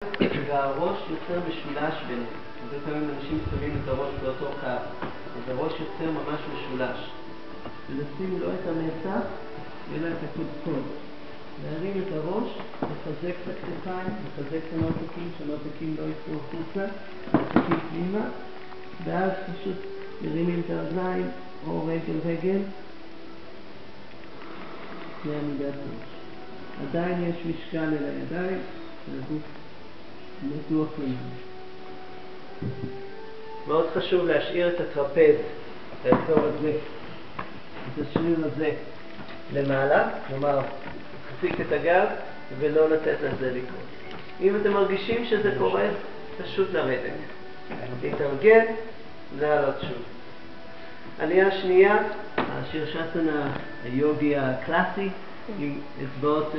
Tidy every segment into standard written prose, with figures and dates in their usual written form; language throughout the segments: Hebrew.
והראש יוצר משולש ביניהם. הרבה פעמים אנשים שמים את הראש באותו קו, אז הראש יוצר ממש משולש. ולשים לא את המצח, אלא את הקודקוד. להרים את הראש, לחזק את הכתפיים, לחזק את הנרתיקים, שהנרתיקים לא יצאו החוצה, נרתיקים פנימה, ואז פשוט מרימים את הרגליים או רגל, זה עמידת ראש. עדיין יש משקל אל הידיים, והגוף מתוח למעלה. מאוד חשוב להשאיר את הטרפז, את האזור הזה, את השריר הזה למעלה, כלומר, להחזיק את הגב ולא לתת לזה לקרות. אם אתם מרגישים שזה קורה, פשוט לרדת. להתארגן, לעלות שוב. עלייה שנייה, השירשאסנה היוגי הקלאסי, עם אצבעות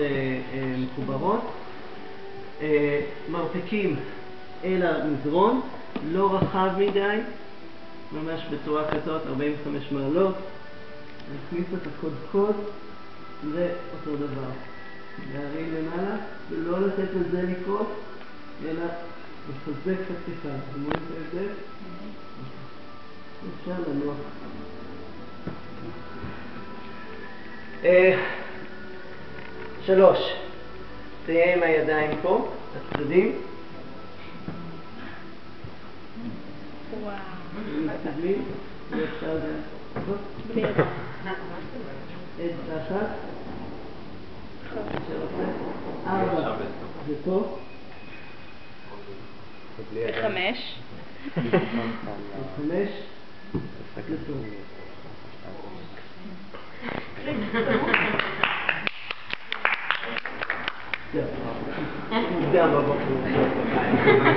מחוברות. מרפקים אל המזרון, לא רחב מדי, ממש בצורה כזאת, 45 מעלות. נכניס את הקודקוד, זה אותו דבר. להרים למעלה, ולא לתת לזה לקרות, אלא לחזק את הכתפיים. אתם רואים את ההבדל? אפשר לנוח. שלוש, תהיה עם הידיים פה, הצדדים. וואו. מתקדמים, ואפשר גם עד תחת. ארבע, זה פה. וחמש. וחמש, זה פה. זהו. מוקדם בבוקר.